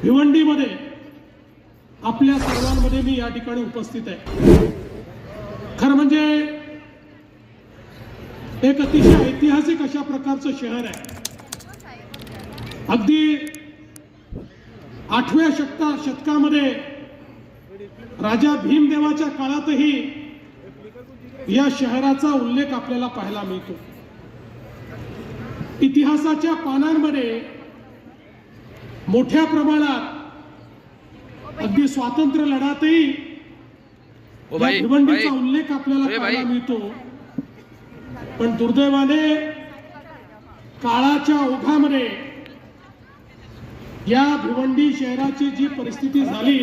भिवंडीमध्ये आपल्या सर्वांमध्ये मी या ठिकाणी उपस्थित आहे। खरं म्हणजे एक अतिशय ऐतिहासिक अशा प्रकारचं शहर आहे। अगदी 8व्या शतकामध्ये राजा भीमदेवाच्या काळातही या शहराचा उल्लेख आपल्याला पाहायला मिळतो। इतिहासाच्या पानांमध्ये मोठ्या प्रमाणात अगदी स्वातंत्र्य लढ्यातही भिवंडीचा उल्लेख आपल्याला पाहायला मिळतो। पण दुर्दैवाने काळाच्या ओघामध्ये या भिवंडी शहराची जी परिस्थिती झाली,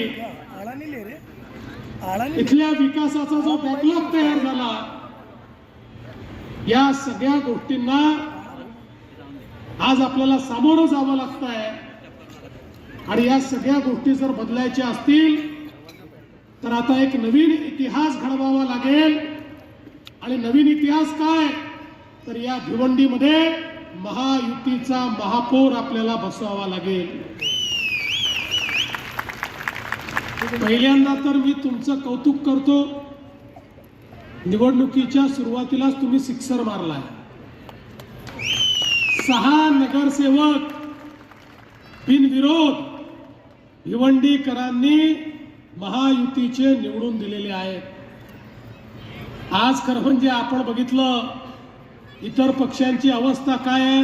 इथल्या विकासाचा जो बॅकलॉग तयार झाला, या सगळ्या गोष्टींना आज आपल्याला सामोरं जावं लागतंय। आणि या सगळ्या गोष्टी जर बदलायच्या असतील तर आता एक नवीन इतिहास घडवावा लागेल। आणि नवीन इतिहास काय, तर या भिवंडीमध्ये महायुतीचा महापौर आपल्याला बसवावा लागेल। पहिल्यांदा तर मी तुमचं कौतुक करतो, निवडणुकीच्या सुरुवातीलाच तुम्ही सिक्सर मारलाय। 6 नगरसेवक बिनविरोध भिवंडीकरांनी महायुतीचे निवडून दिलेले आहेत। आज खरं म्हणजे आपण बघितलं इतर पक्षांची अवस्था काय आहे।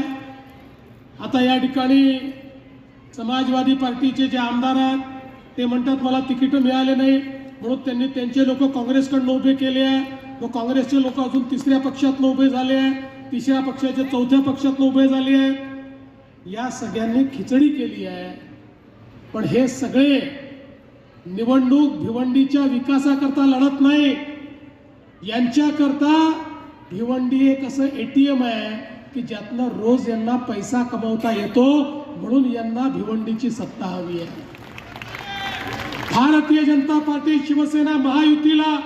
आता या ठिकाणी समाजवादी पार्टीचे जे आमदार आहेत ते म्हणतात मला तिकीट मिळाले नाही म्हणून त्यांनी त्यांचे लोक काँग्रेसकडून उभे केले आहे। व काँग्रेसचे लोक अजून 3ऱ्या पक्षात उभे झाले आहे, 3ऱ्या पक्षाचे 4थ्या पक्षात उभे झाले आहेत। या सगळ्यांनी खिचडी केली आहे। पण हे सगळे निवडणूक भिवंडीच्या विकासाकरता लढत नाही, यांच्याकरता भिवंडी एक असं ATM आहे की ज्यातनं रोज यांना पैसा कमवता येतो, म्हणून यांना भिवंडीची सत्ता हवी आहे। भारतीय जनता पार्टी शिवसेना महायुतीला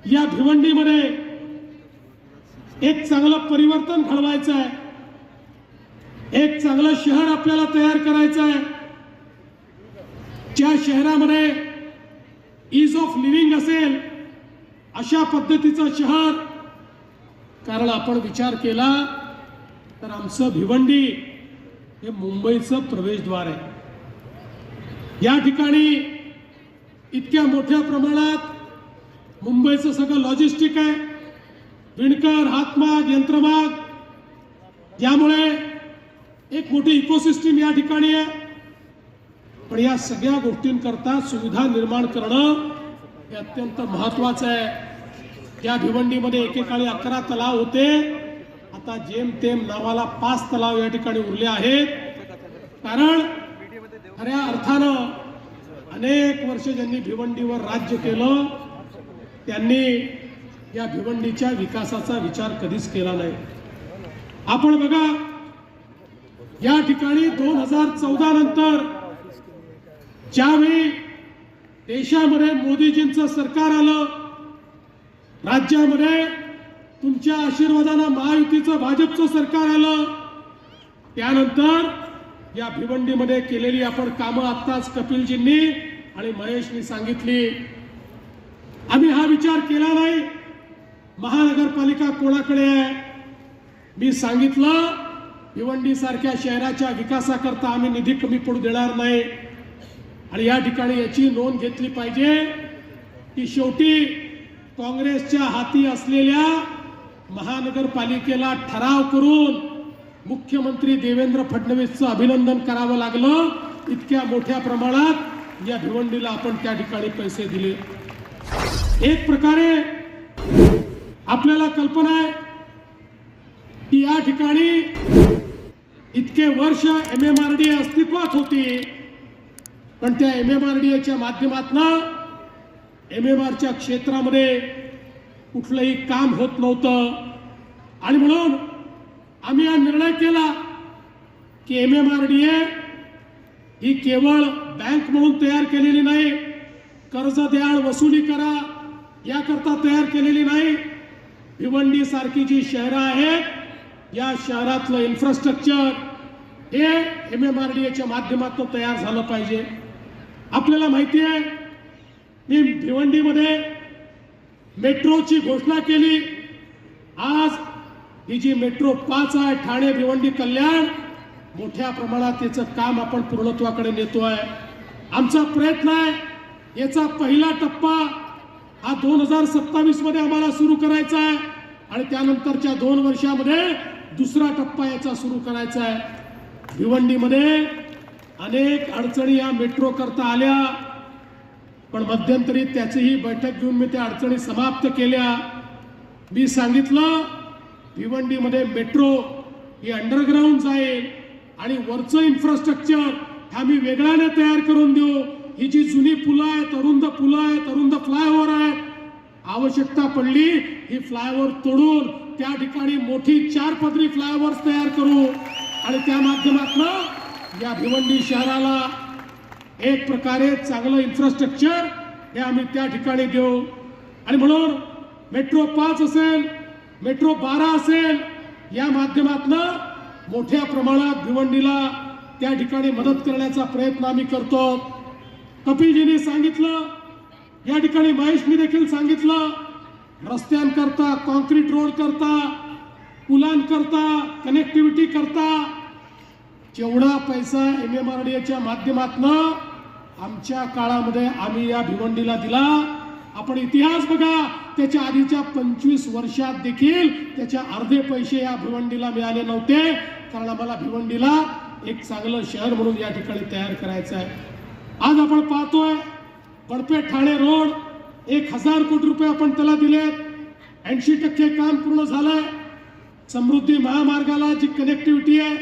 या भिवंडीमध्ये एक चांगलं परिवर्तन घडवायचं आहे, एक चांगलं शहर आपल्याला तयार करायचं आहे, ज्या शहरामध्ये ईज ऑफ लिव्हिंग असेल अशा पद्धतीचं शहर। कारण आपण विचार केला तर आमचं भिवंडी हे मुंबईचं प्रवेशद्वार आहे। या ठिकाणी इतक्या मोठ्या प्रमाणात मुंबईचं सगळं लॉजिस्टिक आहे, विणकर, हातमाग, यंत्रमाग, यामुळे एक मोठी इकोसिस्टीम या ठिकाणी आहे। पण या सगळ्या गोष्टींकरता सुविधा निर्माण करणं हे अत्यंत महत्त्वाचं आहे। या भिवंडीमध्ये एकेकाळी 11 तलाव होते, आता जेमतेम नावाला 5 तलाव या ठिकाणी उरले आहेत। कारण खऱ्या अर्थानं अनेक वर्ष ज्यांनी भिवंडीवर राज्य केलं त्यांनी या भिवंडीच्या विकासाचा विचार कधीच केला नाही। आपण बघा, या ठिकाणी 2014 नंतर ज्यावेळी देशामध्ये मोदीजींचं सरकार आलं, राज्यामध्ये तुमच्या आशीर्वादानं महायुतीचं भाजपचं सरकार आलं, त्यानंतर या भिवंडीमध्ये केलेली आपण कामं आत्ताच कपिलजींनी आणि महेशनी सांगितली। आम्ही हा विचार केला नाही महानगरपालिका कोणाकडे आहे। मी सांगितलं भिवंडी सारख्या शहराच्या विकासाकरता आम्ही निधी कमी पडू देणार नाही। आणि या ठिकाणी याची नोंद घेतली पाहिजे की शेवटी काँग्रेसच्या हाती असलेल्या महानगरपालिकेला ठराव करून मुख्यमंत्री देवेंद्र फडणवीसचं अभिनंदन करावं लागलं। इतक्या मोठ्या प्रमाणात या भिवंडीला आपण त्या ठिकाणी पैसे दिले। एक प्रकारे आपल्याला कल्पना आहे की या ठिकाणी इतके वर्ष MMRDA अस्तित्वात होती, पण त्या MMRDAच्या माध्यमातून MMRच्या क्षेत्रामध्ये कुठलंही काम होत नव्हतं। आणि म्हणून आम्ही हा निर्णय केला की MMRDA ही केवळ बँक म्हणून तयार केलेली नाही, कर्ज द्याल वसुली करा याकरता तयार केलेली नाही। भिवंडी सारखी जी शहरं आहेत या शहरातलं इन्फ्रास्ट्रक्चर, हे MMRDAच्या माध्यमातून तयार झालं पाहिजे. आपल्याला माहिती आहे मी भिवंडीमध्ये मेट्रोची घोषणा केली. आज ही जी मेट्रो 5 आहे ठाणे भिवंडी कल्याण मोठ्या प्रमाणात त्याचं काम आपण पूर्णत्वाकडे नेतोय. आमचा प्रयत्न आहे याचा पहिला टप्पा हा 2027 मध्ये आम्हाला सुरू करायचा आहे आणि त्यानंतरच्या 2 वर्षामध्ये दुसरा टप्पा याचा सुरू करायचा आहे. भिवंडीमध्ये अनेक अडचणी या मेट्रो करता आल्या पण मध्यंतरी त्याचीही बैठक घेऊन मी त्या अडचणी समाप्त केल्या. मी सांगितलं भिवंडीमध्ये मेट्रो ही अंडरग्राऊंड जाईल आणि वरचं इन्फ्रास्ट्रक्चर हा मी वेगळ्याने तयार करून देऊ. ही जी जुनी पुलं आहेत अरुंद पुलं आहेत अरुंद फ्लायओव्हर आहेत आवश्यकता पडली ही फ्लायओव्हर तोडून त्या ठिकाणी मोठी 4 पदरी फ्लायओव्हर्स तयार करू आणि त्या माध्यमातून या भिवंडी शहराला एक प्रकारे चांगलं इन्फ्रास्ट्रक्चर हे आम्ही त्या ठिकाणी देऊ. आणि म्हणून मेट्रो 5 असेल मेट्रो 12 असेल या माध्यमातून मोठ्या प्रमाणात भिवंडीला त्या ठिकाणी मदत करण्याचा प्रयत्न आम्ही करतो. कपिलजींनी सांगितलं या ठिकाणी महेशनी देखील सांगितलं रस्त्यांकरता कॉन्क्रीट रोड करता पुलांकरता कनेक्टिव्हिटी करता जेवढा पैसा MMRDAच्या माध्यमातून आमच्या काळामध्ये आम्ही या भिवंडीला दिला. आपण इतिहास बघा त्याच्या आधीच्या 25 वर्षात देखील त्याच्या अर्धे पैसे या भिवंडीला मिळाले नव्हते कारण आम्हाला भिवंडीला एक चांगलं शहर म्हणून या ठिकाणी तयार करायचं आहे. आज आपण पाहतोय बडपे ठाणे रोड 1000 कोटी रुपये आपण त्याला दिलेत. 80% काम पूर्ण झालंय. समृद्धी महामार्गाला जी कनेक्टिव्हिटी आहे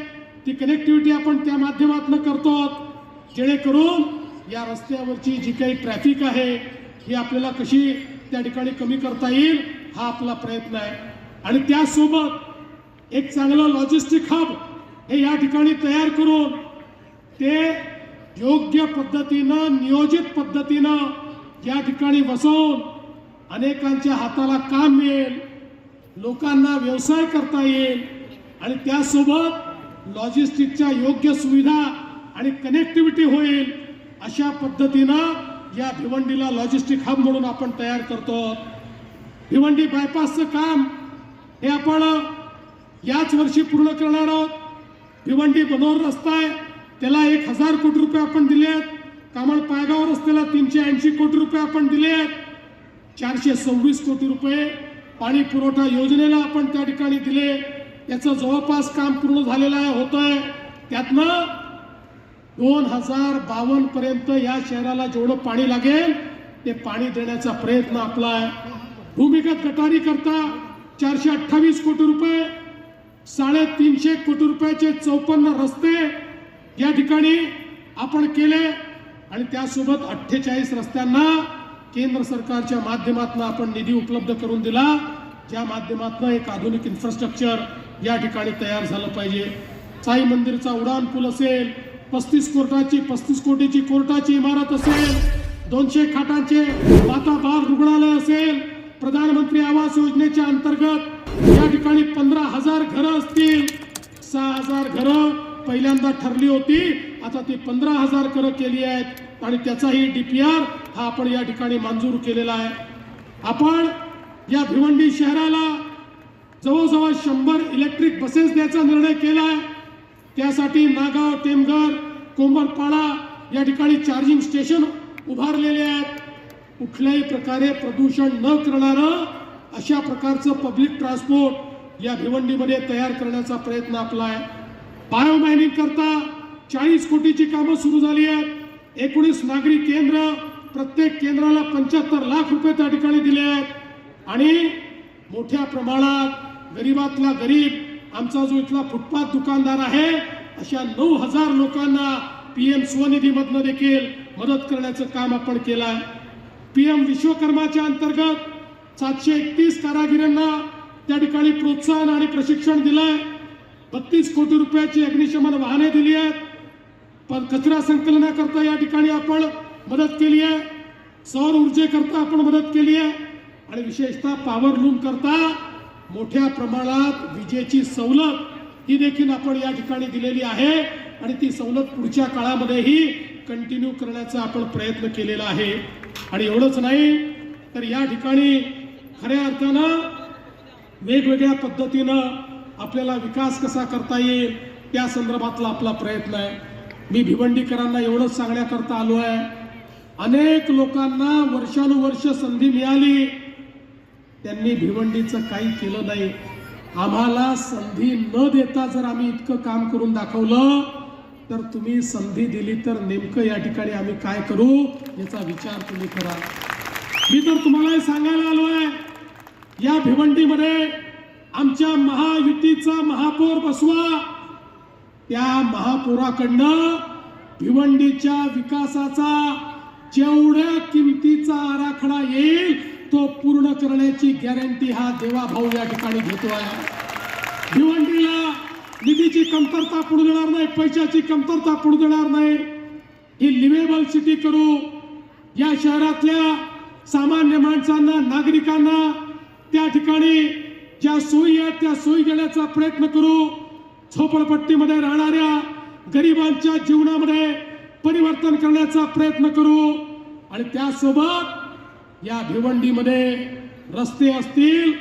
ती कनेक्टिव्हिटी आपण त्या माध्यमातून करतो जेणेकरून या रस्त्यावरची जी काही ट्रॅफिक आहे ही आपल्याला कशी त्या ठिकाणी कमी करता येईल हा आपला प्रयत्न आहे. आणि त्यासोबत एक चांगलं लॉजिस्टिक हब हे या ठिकाणी तयार करून ते योग्य पद्धतीनं नियोजित पद्धतीनं या ठिकाणी बसवून अनेकांच्या हाताला काम मिळेल लोकांना व्यवसाय करता येईल आणि त्यासोबत लॉजिस्टिकच्या योग्य सुविधा आणि कनेक्टिव्हिटी होईल अशा पद्धतीनं या भिवंडीला लॉजिस्टिक हब म्हणून आपण तयार करतो. भिवंडी बायपासचं काम हे आपण याच वर्षी पूर्ण करणार आहोत. भिवंडी बनोर रस्ता आहे त्याला 1000 कोटी रुपये आपण दिले आहेत. कामळ पायगाव रस्त्याला 380 कोटी रुपये आपण दिले आहेत. 426 कोटी रुपये पाणी पुरवठा योजनेला आपण त्या ठिकाणी दिले. याचं जवळपास काम पूर्ण झालेलं आहे होत आहे. त्यातनं 2052 पर्यंत या शहराला जेवढं पाणी लागेल ते पाणी देण्याचा प्रयत्न आपला आहे. भूमिगत गटारी करता 428 कोटी रुपये 350 कोटी रुपयाचे 54 रस्ते या ठिकाणी आपण केले आणि त्यासोबत 48 रस्त्यांना केंद्र सरकारच्या माध्यमातून आपण निधी उपलब्ध करून दिला ज्या माध्यमातून एक आधुनिक इन्फ्रास्ट्रक्चर या ठिकाणी तयार झालं पाहिजे. साई मंदिरचा उडान पूल असेल 35 कोटीची कोर्टाची इमारत असेल 200 खाटांचे माता बाल रुग्णालय असेल प्रधानमंत्री आवास योजनेच्या अंतर्गत या ठिकाणी 15,000 घरं असतील. 6,000 घरं पहिल्यांदा ठरली होती आता ती 15,000 घरं केली आहेत आणि त्याचाही DPR हा आपण या ठिकाणी मंजूर केलेला आहे. आपण या भिवंडी शहराला जवळजवळ 100 इलेक्ट्रिक बसेस द्यायचा निर्णय केला आहे. त्यासाठी नागाव टेमघर कोंबरपाडा या ठिकाणी चार्जिंग स्टेशन उभारलेले आहेत. कुठल्याही प्रकारे प्रदूषण न करणारं अशा प्रकारचं पब्लिक ट्रान्सपोर्ट या भिवंडीमध्ये तयार करण्याचा प्रयत्न आपला आहे. बायो मायनिंग करता 40 कोटीची कामं सुरू झाली आहेत. 19 नागरी केंद्र प्रत्येक केंद्राला 75 लाख रुपये त्या ठिकाणी दिले आहेत आणि मोठ्या प्रमाणात गरीबातला गरीब आमचा जो इथला फुटपाथ दुकानदार आहे अशा 9,000 लोकांना PM स्वनिधीमधनं देखील मदत करण्याचं काम आपण केलं आहे. PM विश्वकर्माच्या अंतर्गत 731 कारागिरांना त्या ठिकाणी प्रोत्साहन आणि प्रशिक्षण दिलंय. 32 कोटी रुपयाची अग्निशमन वाहने दिली आहेत. पण कचरा संकलनाकरता या ठिकाणी आपण मदत केली आहे. सौर ऊर्जेकरता आपण मदत केली आहे आणि विशेषतः पॉवर लूम करता मोठ्या प्रमाणात विजेची सवलत ही देखील आपण या ठिकाणी दिलेली आहे आणि ती सवलत पुढच्या काळामध्येही कंटिन्यू करण्याचा आपण प्रयत्न केलेला आहे. आणि एवढंच नाही तर या ठिकाणी खऱ्या अर्थानं वेगवेगळ्या पद्धतीनं आपल्याला विकास कसा करता येईल त्या संदर्भातला आपला प्रयत्न आहे. मी भिवंडीकरांना एवढंच सांगण्याकरता आलो आहे, अनेक लोकांना वर्षानुवर्ष संधी मिळाली, त्यांनी भिवंडीचं काही केलं नाही. आम्हाला संधी न देता जर आम्ही इतकं काम करून दाखवलं तर तुम्ही संधी दिली तर नेमकं या ठिकाणी आम्ही काय करू याचा विचार तुम्ही करा. मी तर तुम्हाला सांगायला आलो आहे, या भिवंडीमध्ये आमच्या महायुतीचा महापौर बसवा. त्या महापौराकडनं भिवंडीच्या विकासाचा जेवढ्या किमतीचा आराखडा येईल तो पूर्ण करण्याची गॅरंटी हा देवाभाऊ या ठिकाणी घेतोय. भिवंडीला निधीची कमतरता पडू देणार नाही, पैशाची कमतरता पडू देणार नाही. ही लिव्हेबल सिटी करू. या शहरातल्या सामान्य माणसांना, नागरिकांना त्या ठिकाणी ज्या सोयी आहेत त्या सोयी देण्याचा प्रयत्न करू. झोपडपट्टीमध्ये राहणाऱ्या गरिबांच्या जीवनामध्ये परिवर्तन करण्याचा प्रयत्न करू. आणि त्यासोबत या भिवंडीमध्ये रस्ते असतील,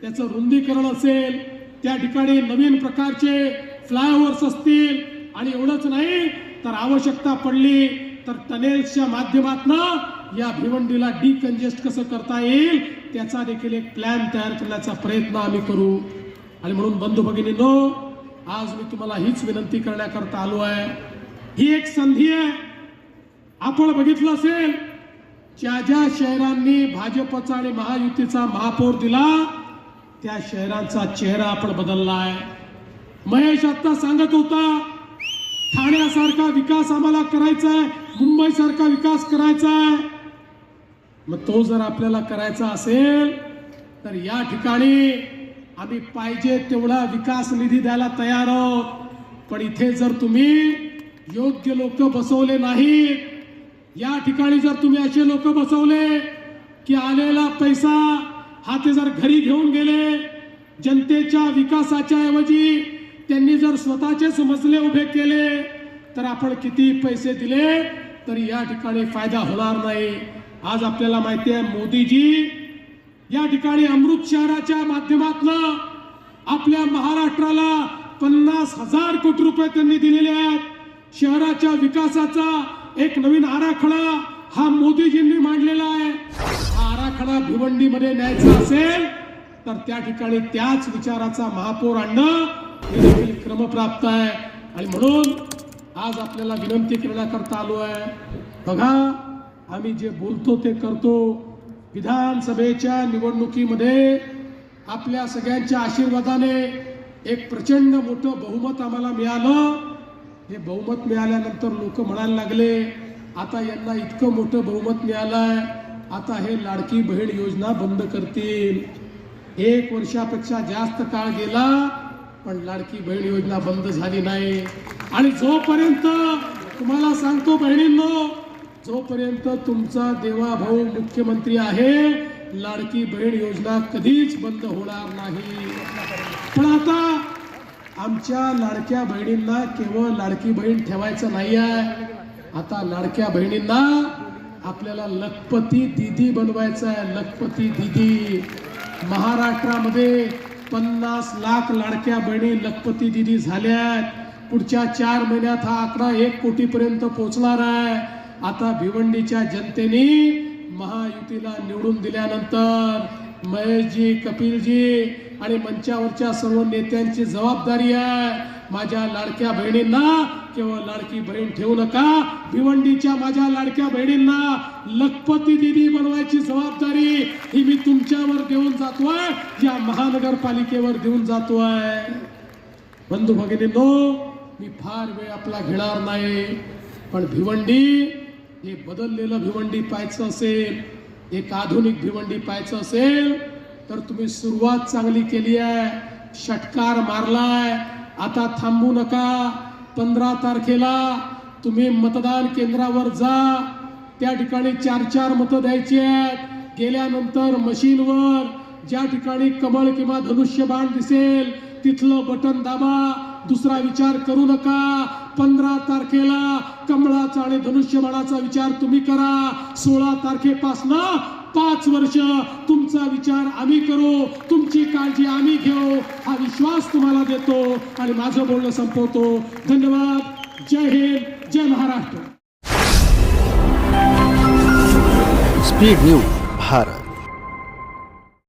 त्याचं रुंदीकरण असेल, त्या ठिकाणी नवीन प्रकारचे फ्लायओव्हर्स असतील, आणि एवढंच नाही तर आवश्यकता पडली तर टनेल्सच्या माध्यमातून या भिवंडीला डिकंजेस्ट कसं करता येईल त्याचा देखील एक प्लॅन तयार करण्याचा प्रयत्न आम्ही करू. आणि म्हणून बंधू भगिनींनो, आज मी तुम्हाला हीच विनंती करण्याकरता आलो आहे. ही एक संधी आहे. आपण बघितलं असेल, ज्या ज्या शहरांनी भाजपचा आणि महायुतीचा महापौर दिला त्या शहरांचा चेहरा आपण बदलला आहे. महेश आता सांगत होता, ठाण्यासारखा विकास आम्हाला करायचा आहे, मुंबईसारखा विकास करायचा आहे. मग तो जर आपल्याला करायचा असेल तर या ठिकाणी आम्ही पाहिजे तेवढा विकास निधी द्यायला तयार आहोत. पण इथे जर तुम्ही योग्य लोक बसवले नाहीत, या ठिकाणी जर तुम्ही असे लोक बसवले की आलेला पैसा हा ते जर घरी घेऊन गेले, जनतेच्या विकासाच्या ऐवजी त्यांनी जर स्वतःचेच मजले उभे केले, तर आपण किती पैसे दिले तरी या ठिकाणी फायदा होणार नाही. आज आपल्याला माहिती आहे, मोदीजी या ठिकाणी अमृत शहराच्या माध्यमातून आपल्या महाराष्ट्राला 50,000 कोटी रुपये त्यांनी दिलेले आहेत. शहराच्या विकासाचा एक नवीन आराखडा हा मोदीजींनी मांडलेला आहे. हा आराखडा भिवंडीमध्ये न्यायचा असेल तर त्या ठिकाणी त्याच विचाराचा महापौर आणणं हे देखील क्रमप्राप्त आहे. आणि म्हणून आज आपल्याला विनंती करण्याकरता आलो आहे. बघा, आम्ही जे बोलतो ते करतो. विधानसभेच्या निवडणुकीमध्ये आपल्या सगळ्यांच्या आशीर्वादाने एक प्रचंड मोठं बहुमत आम्हाला मिळालं. हे बहुमत मिळाल्यानंतर लोक म्हणायला लागले, आता यांना इतकं मोठं बहुमत मिळालंय, आता हे लाडकी बहीण योजना बंद करतील. 1 वर्षापेक्षा जास्त काळ गेला पण लाडकी बहीण योजना बंद झाली नाही. आणि जोपर्यंत तुम्हाला सांगतो बहिणींनो, जोपर्यंत तुमचा देवाभाऊ मुख्यमंत्री आहे, लाडकी बहीण योजना कधीच बंद होणार नाही. पण आता आमच्या लाडक्या बहिणींना केवळ लाडकी बहीण ठेवायचं नाही आहे, आता लाडक्या बहिणींना आपल्याला लखपती दीदी बनवायचं आहे. लखपती दीदी. महाराष्ट्रामध्ये 50 लाख लाडक्या बहिणी लखपती दीदी झाल्यात. पुढच्या 4 महिन्यात हा आकडा 1 कोटीपर्यंत पोहोचणार आहे. आता भिवंडीच्या जनतेने महायुतीला निवडून दिल्यानंतर महेशजी, कपिलजी आणि मंचावरच्या सर्व नेत्यांची जबाबदारी आहे, माझ्या लाडक्या बहिणींना केवळ लाडकी बहीण ठेवू नका, भिवंडीच्या माझ्या लाडक्या बहिणींना लखपती दीदी बनवायची जबाबदारी ही मी तुमच्यावर देऊन जातोय, या महानगरपालिकेवर देऊन जातोय. बंधू भगिनींनो, मी फार वेळ आपला घेणार नाही, पण भिवंडी हे बदललेलं भिवंडी पाहायचं असेल, एक आधुनिक भिवंडी पाहायचं असेल तर तुम्ही सुरुवात चांगली केली आहे, षटकार मारलाय. आता थांबू नका. 15 तारखेला तुम्ही मतदान केंद्रावर जा. त्या ठिकाणी 4-4 मतं द्यायची आहेत. गेल्यानंतर मशीनवर ज्या ठिकाणी कमळ किंवा धनुष्यबाण दिसेल तिथलं बटन दाबा, दुसरा विचार करू नका. 15 तारखेला कमळाचा आणि धनुष्यबाणाचा विचार तुम्ही करा. 16 तारखेपासनं 5 वर्ष तुमचा विचार आम्ही करू, तुमची काळजी आम्ही घेऊ, हा विश्वास तुम्हाला देतो आणि माझं बोलणं संपवतो. धन्यवाद. जय हिंद, जय महाराष्ट्र. Speed news Bharat.